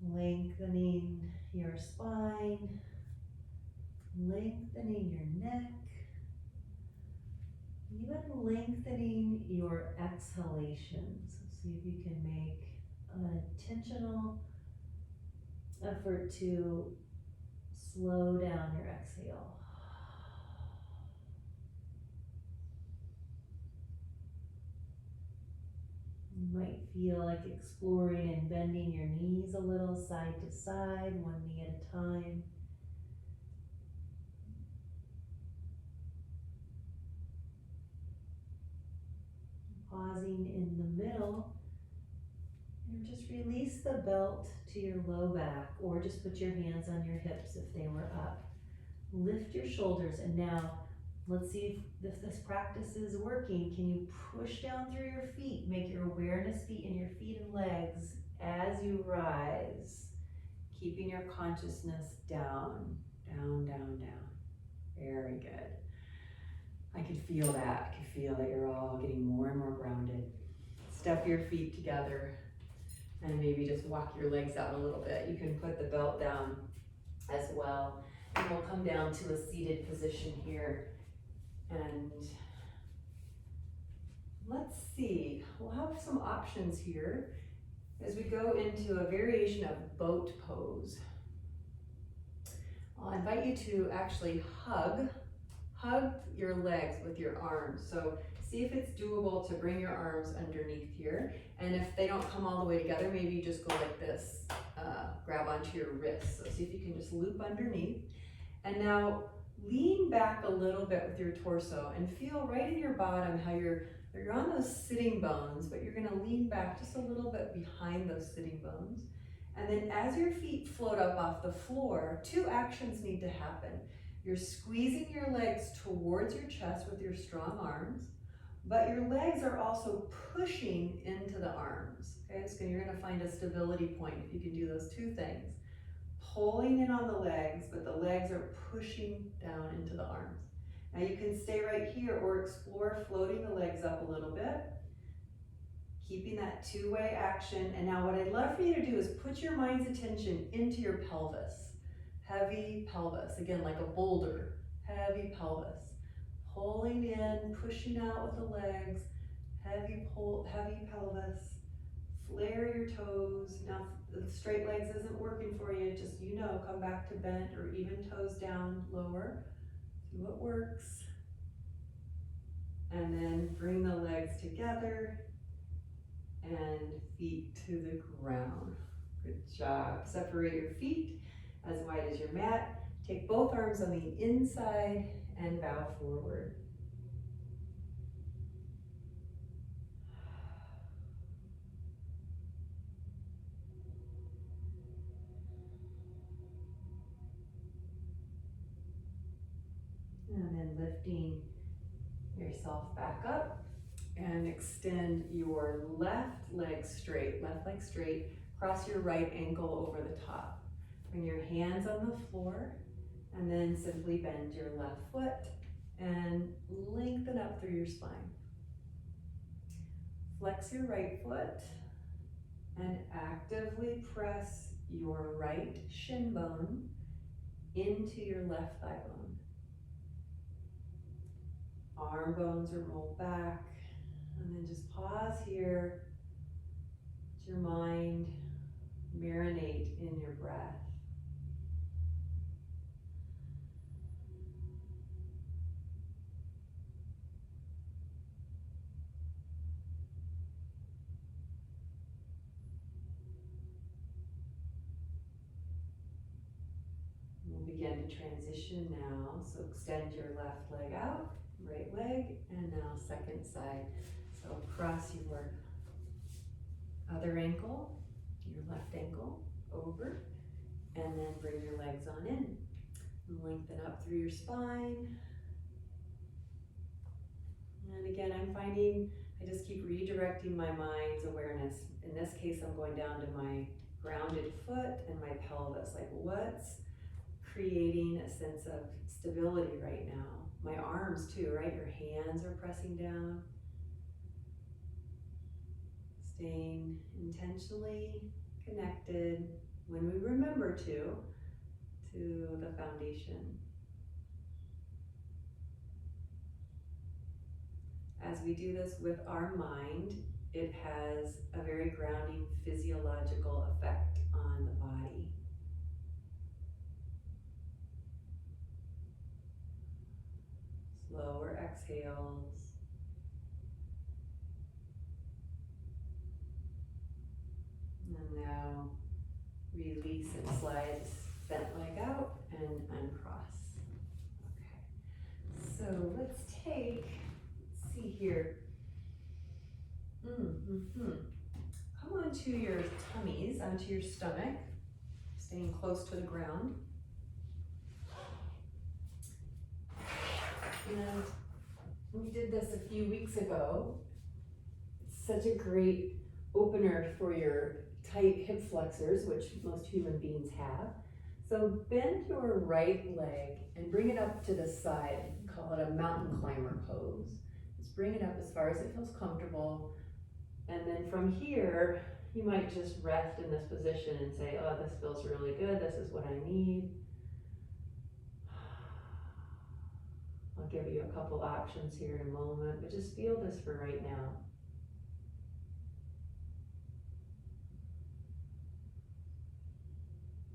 Lengthening your spine, lengthening your neck, even lengthening your exhalations. See if you can make an intentional effort to slow down your exhale. You might feel like exploring and bending your knees a little side to side, one knee at a time. Pausing in the middle, and just release the belt to your low back, or just put your hands on your hips if they were up. Lift your shoulders, and now let's see if this practice is working. Can you push down through your feet? Make your awareness be in your feet and legs as you rise, keeping your consciousness down, down, down, down. Very good. I could feel that. I could feel that you're all getting more and more grounded. Step your feet together and maybe just walk your legs out a little bit. You can put the belt down as well. And we'll come down to a seated position here. And let's see, we'll have some options here as we go into a variation of boat pose. I'll invite you to actually hug your legs with your arms. So see if it's doable to bring your arms underneath here. And if they don't come all the way together, maybe you just go like this, grab onto your wrists. So see if you can just loop underneath. And now lean back a little bit with your torso and feel right in your bottom how you're on those sitting bones, but you're gonna lean back just a little bit behind those sitting bones. And then as your feet float up off the floor, two actions need to happen. You're squeezing your legs towards your chest with your strong arms, but your legs are also pushing into the arms. Okay, so you're gonna find a stability point if you can do those two things. Pulling in on the legs, but the legs are pushing down into the arms. Now you can stay right here or explore floating the legs up a little bit, keeping that two-way action. And now what I'd love for you to do is put your mind's attention into your pelvis. Heavy pelvis, again, like a boulder, heavy pelvis. Pulling in, pushing out with the legs, heavy pelvis. Flare your toes. Now, if the straight legs isn't working for you, just, come back to bent or even toes down lower. See what works. And then bring the legs together and feet to the ground. Good job. Separate your feet as wide as your mat. Take both arms on the inside and bow forward. And then lifting yourself back up and extend your left leg straight, cross your right ankle over the top. Bring your hands on the floor and then simply bend your left foot and lengthen up through your spine. Flex your right foot and actively press your right shin bone into your left thigh bone. Arm bones are rolled back, and then just pause here. Let your mind marinate in your breath. We'll begin to transition now. So extend your left leg out, right leg, and now second side. So cross your other ankle your left ankle over, and then bring your legs on in. And lengthen up through your spine. And again, I'm finding I just keep redirecting my mind's awareness. In this case, I'm going down to my grounded foot and my pelvis. Like, what's creating a sense of stability right now? My arms too, right? Your hands are pressing down. Staying intentionally connected when we remember to the foundation. As we do this with our mind, it has a very grounding physiological effect on the body. Slower exhales. And now release and slide bent leg out and uncross. Okay, so let's see here. Come onto your tummies, onto your stomach, staying close to the ground. And we did this a few weeks ago. It's such a great opener for your tight hip flexors, which most human beings have. So bend your right leg and bring it up to the side. Call it a mountain climber pose. Just bring it up as far as it feels comfortable. And then from here, you might just rest in this position and say, oh, this feels really good. This is what I need. I'll give you a couple options here in a moment, but just feel this for right now.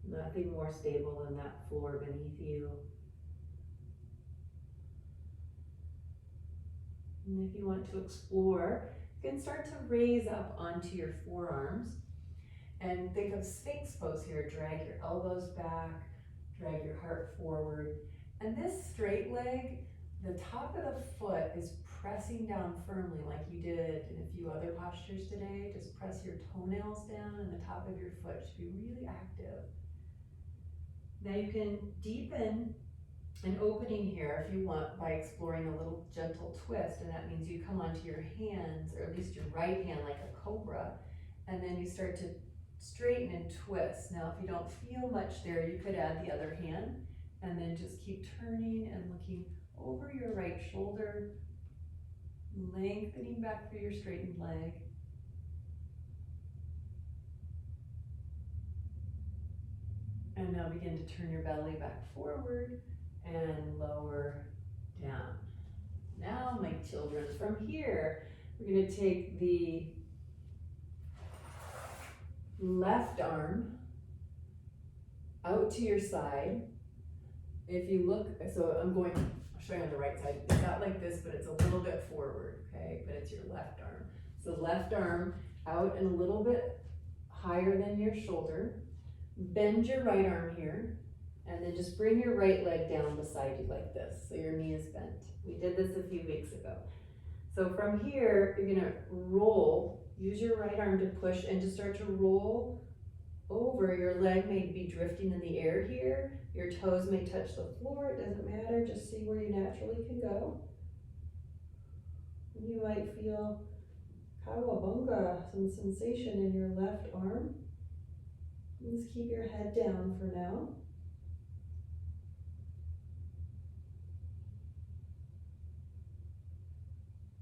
Nothing more stable than that floor beneath you. And if you want to explore, you can start to raise up onto your forearms and think of Sphinx Pose here. Drag your elbows back, drag your heart forward. And this straight leg, the top of the foot is pressing down firmly like you did in a few other postures today. Just press your toenails down and the top of your foot should be really active. Now you can deepen an opening here if you want by exploring a little gentle twist, and that means you come onto your hands, or at least your right hand like a cobra, and then you start to straighten and twist. Now if you don't feel much there, you could add the other hand and then just keep turning and looking over your right shoulder, lengthening back through your straightened leg. And now begin to turn your belly back forward and lower down. Now, my children, from here, we're going to take the left arm out to your side. If you look, so I'll show you on the right side. It's not like this, but it's a little bit forward, okay? But it's your left arm. So left arm out and a little bit higher than your shoulder. Bend your right arm here, and then just bring your right leg down beside you like this, so your knee is bent. We did this a few weeks ago. So from here, you're gonna roll, use your right arm to push and just start to roll over. Your leg may be drifting in the air here. Your toes may touch the floor, it doesn't matter, just see where you naturally can go. You might feel kawabunga, some sensation in your left arm. Just keep your head down for now.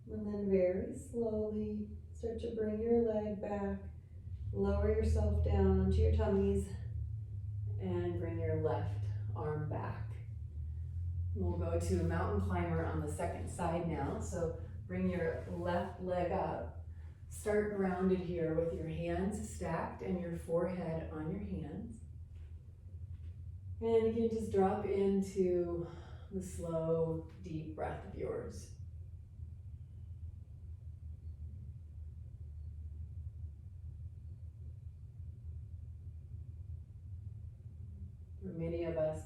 And then very slowly start to bring your leg back, lower yourself down onto your tummies, and bring your left arm back. We'll go to mountain climber on the second side now. So bring your left leg up. Start grounded here with your hands stacked and your forehead on your hands. And again, just drop into the slow, deep breath of yours. For many of us,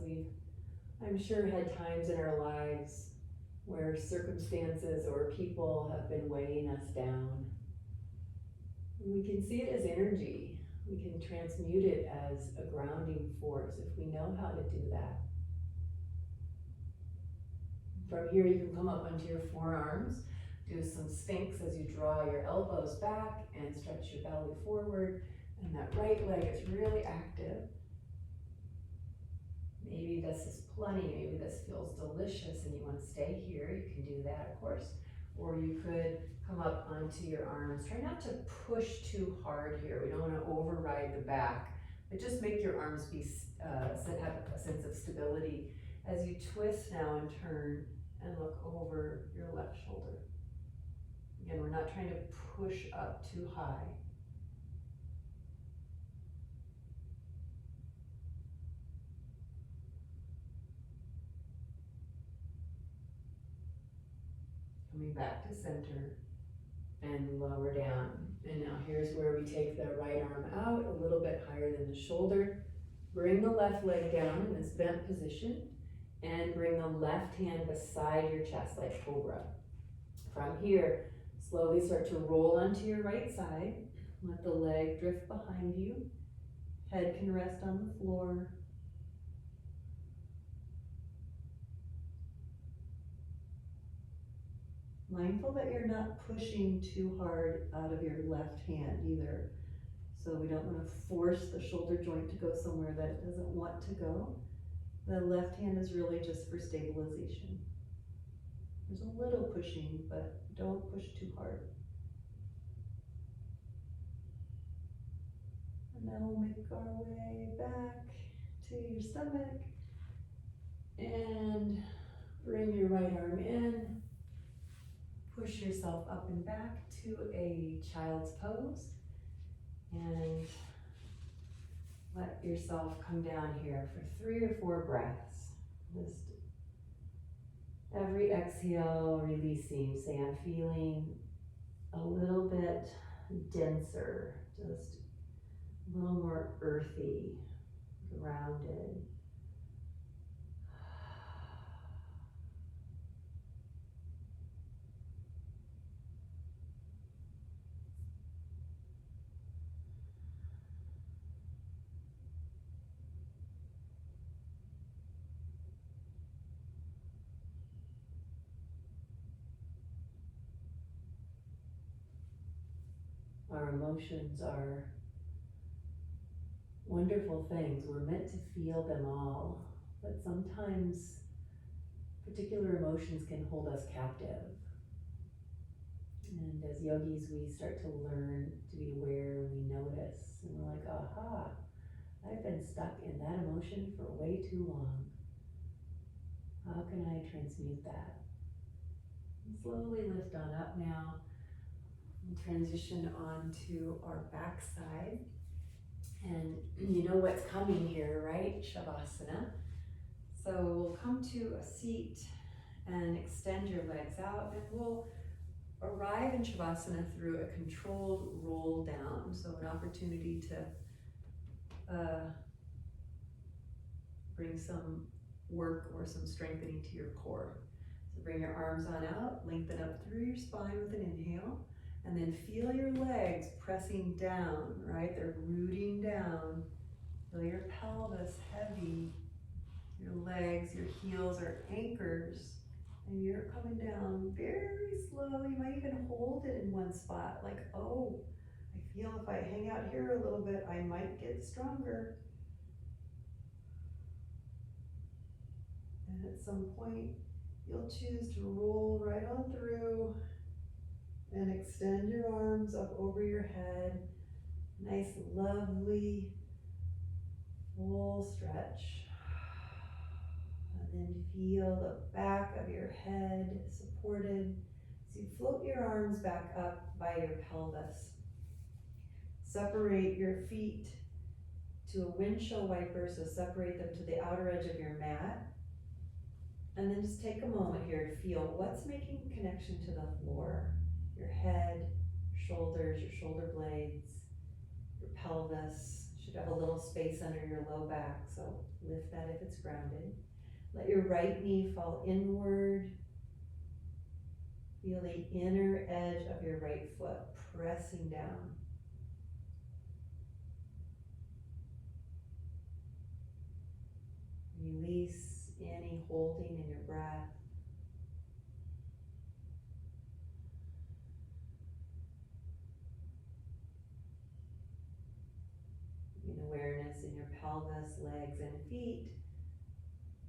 I'm sure, had times in our lives where circumstances or people have been weighing us down. We can see it as energy, We can transmute it as a grounding force if we know how to do that. From here, you can come up onto your forearms, do some Sphinx as you draw your elbows back and stretch your belly forward. And that right leg is really active. Maybe this is plenty, maybe this feels delicious and you want to stay here. You can do that, of course. Or you could come up onto your arms. Try not to push too hard here. We don't want to override the back, but just make your arms have a sense of stability as you twist now and turn and look over your left shoulder. Again, we're not trying to push up too high. Coming back to center and lower down. And now here's where we take the right arm out a little bit higher than the shoulder. Bring the left leg down in this bent position and bring the left hand beside your chest like cobra. From here, slowly start to roll onto your right side. Let the leg drift behind you. Head can rest on the floor. Mindful that you're not pushing too hard out of your left hand either. So we don't want to force the shoulder joint to go somewhere that it doesn't want to go. The left hand is really just for stabilization. There's a little pushing, but don't push too hard. And now we'll make our way back to your stomach and bring your right arm in. Push yourself up and back to a child's pose and let yourself come down here for 3 or 4 breaths. Just every exhale releasing, say I'm feeling a little bit denser, just a little more earthy, grounded. Our emotions are wonderful things. We're meant to feel them all, but sometimes particular emotions can hold us captive. And as yogis, we start to learn to be aware, we notice, and we're like, aha, I've been stuck in that emotion for way too long. How can I transmute that? And slowly lift on up now. We'll transition on to our backside. And you know what's coming here, right? Shavasana. So we'll come to a seat and extend your legs out, and we'll arrive in Shavasana through a controlled roll down. So an opportunity to bring some work or some strengthening to your core. So bring your arms on out, lengthen up through your spine with an inhale, and then feel your legs pressing down, right? They're rooting down. Feel your pelvis heavy. Your legs, your heels are anchors. And you're coming down very slow. You might even hold it in one spot. Like, oh, I feel if I hang out here a little bit, I might get stronger. And at some point, you'll choose to roll right on through and extend your arms up over your head. Nice, lovely, full stretch. And then feel the back of your head supported. So you float your arms back up by your pelvis. Separate your feet to a windshield wiper, so separate them to the outer edge of your mat. And then just take a moment here to feel what's making connection to the floor. Your head, your shoulders, your shoulder blades, your pelvis. Should have a little space under your low back, so lift that if it's grounded. Let your right knee fall inward. Feel the inner edge of your right foot pressing down. Release any holding in your breath. Bring awareness in your pelvis, legs, and feet.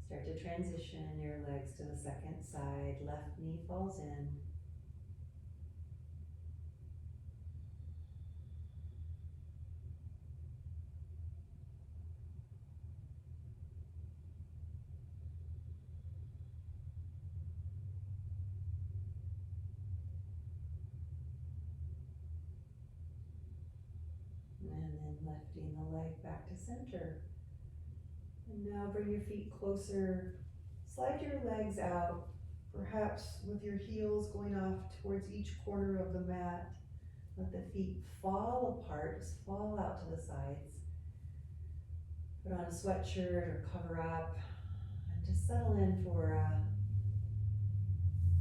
Start to transition your legs to the second side. Left knee falls in. And then lifting the leg back to center. And now bring your feet closer. Slide your legs out, perhaps with your heels going off towards each corner of the mat. Let the feet fall apart, just fall out to the sides. Put on a sweatshirt or cover up, and just settle in for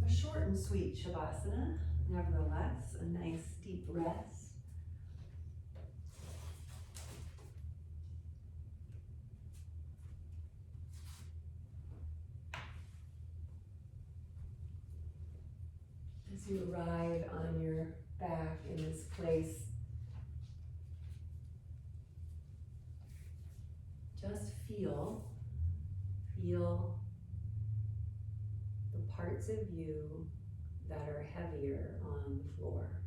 a short and sweet Shavasana. Nevertheless, a nice deep rest. As you arrive on your back in this place, just feel the parts of you that are heavier on the floor.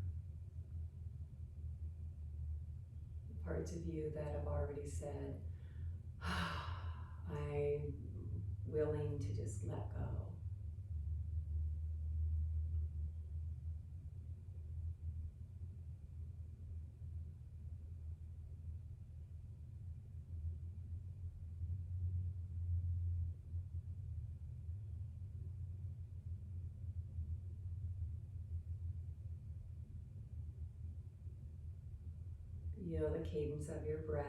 The parts of you that have already said, I'm willing to just let go. Feel the cadence of your breath,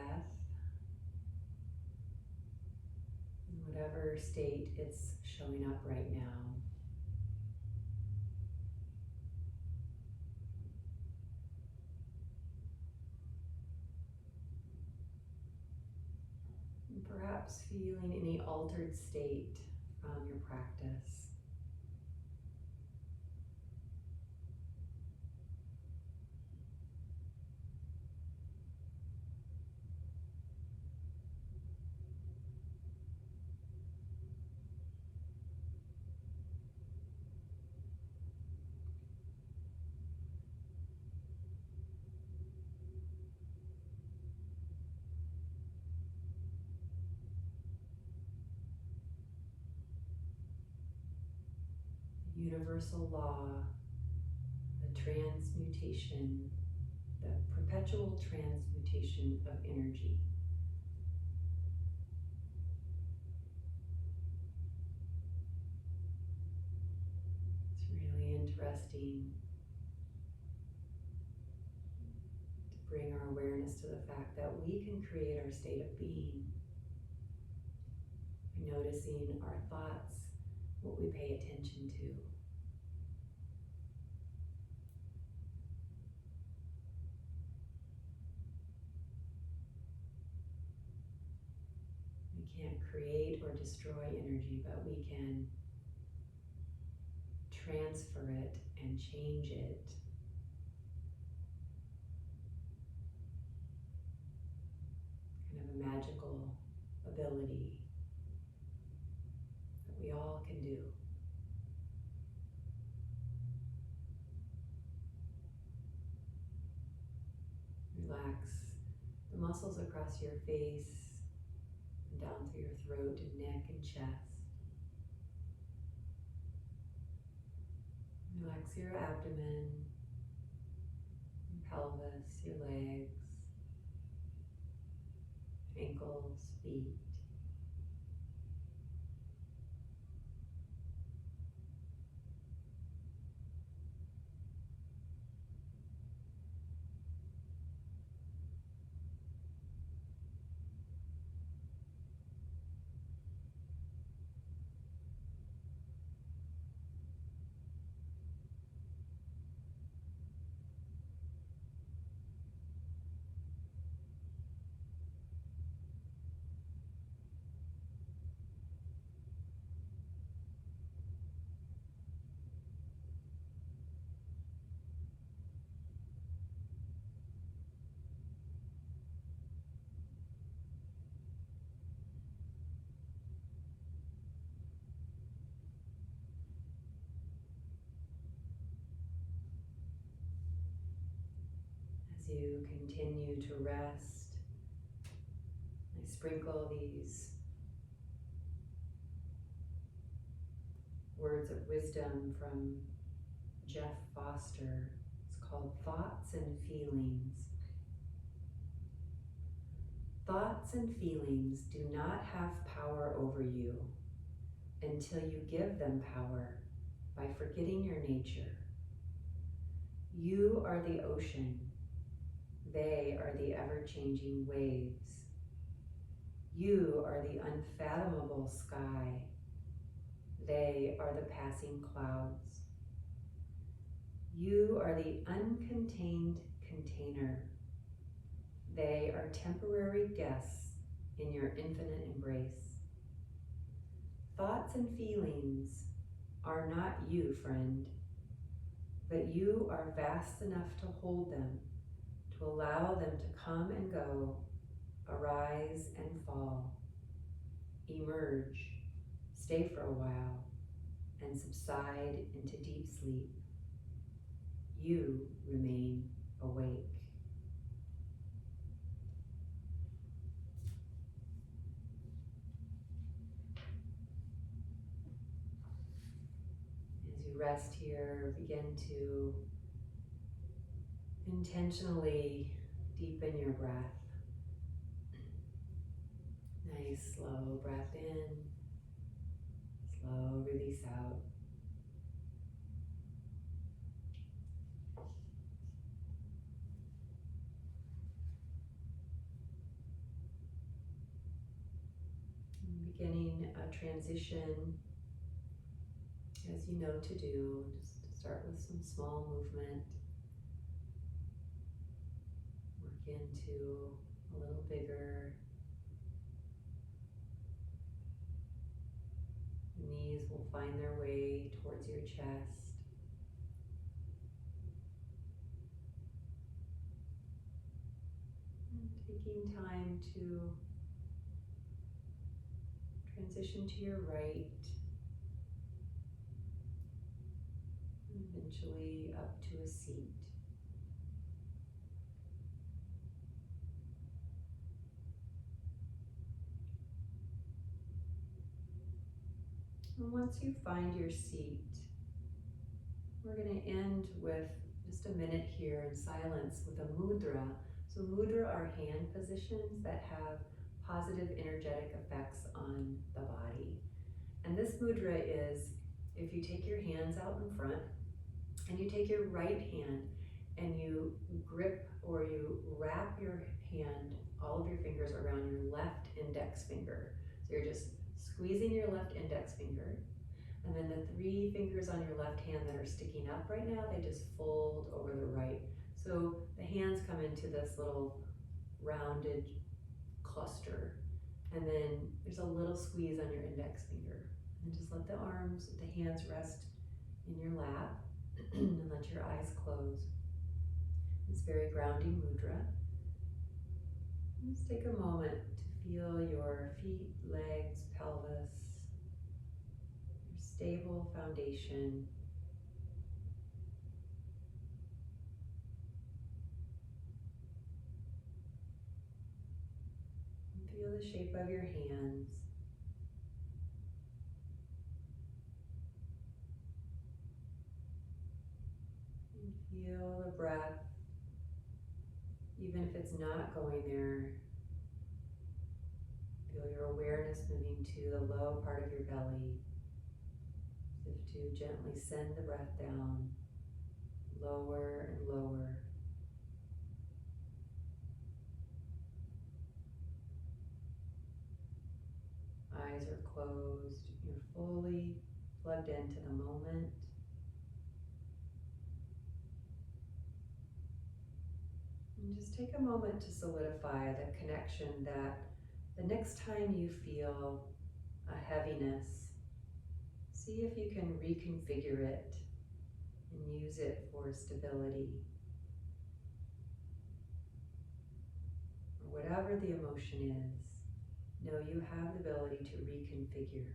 in whatever state it's showing up right now. And perhaps feeling any altered state from your practice. Universal law, the transmutation, the perpetual transmutation of energy. It's really interesting to bring our awareness to the fact that we can create our state of being by noticing our thoughts, what we pay attention to. We can't create or destroy energy, but we can transfer it and change it. Kind of a magical ability that we all can do. Relax the muscles across your face and down through your throat and neck and chest. Relax your abdomen, your pelvis, your legs, ankles, feet. As you continue to rest, I sprinkle these words of wisdom from Jeff Foster. It's called Thoughts and Feelings. Thoughts and feelings do not have power over you until you give them power by forgetting your nature. You are the ocean. They are the ever-changing waves. You are the unfathomable sky. They are the passing clouds. You are the uncontained container. They are temporary guests in your infinite embrace. Thoughts and feelings are not you, friend, but you are vast enough to hold them, to allow them to come and go, arise and fall, emerge, stay for a while, and subside into deep sleep. You remain awake. As you rest here, begin to intentionally deepen your breath. Nice, slow breath in, slow release out. Beginning a transition, as you know to do, just to start with some small movement. Work into a little bigger. The knees will find their way towards your chest. And taking time to transition to your right, and eventually up to a seat. And once you find your seat, we're going to end with just a minute here in silence with a mudra. So mudra are hand positions that have positive energetic effects on the body. And this mudra is, if you take your hands out in front and you take your right hand and you grip or you wrap your hand, all of your fingers around your left index finger. So you're just squeezing your left index finger, and then the 3 fingers on your left hand that are sticking up right now, they just fold over the right. So the hands come into this little rounded cluster, and then there's a little squeeze on your index finger. And just let the arms, the hands rest in your lap and let your eyes close. It's very grounding mudra. Just take a moment to feel your feet, legs, pelvis, your stable foundation. And feel the shape of your hands. And feel the breath, even if it's not going there. Feel your awareness moving to the low part of your belly, as if to gently send the breath down, lower and lower. Eyes are closed, you're fully plugged into the moment. And just take a moment to solidify the connection that the next time you feel a heaviness, see if you can reconfigure it and use it for stability. Or whatever the emotion is, know you have the ability to reconfigure.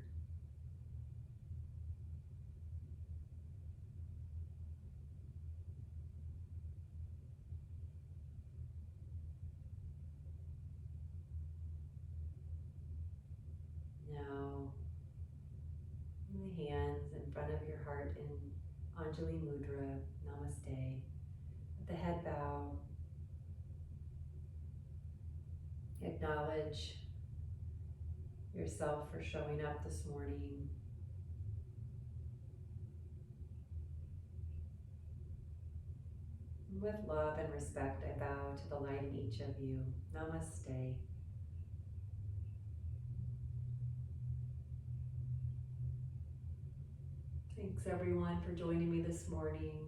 of your heart in Anjali Mudra, Namaste. With the head bow, acknowledge yourself for showing up this morning. With love and respect, I bow to the light in each of you. Namaste. Thanks everyone for joining me this morning.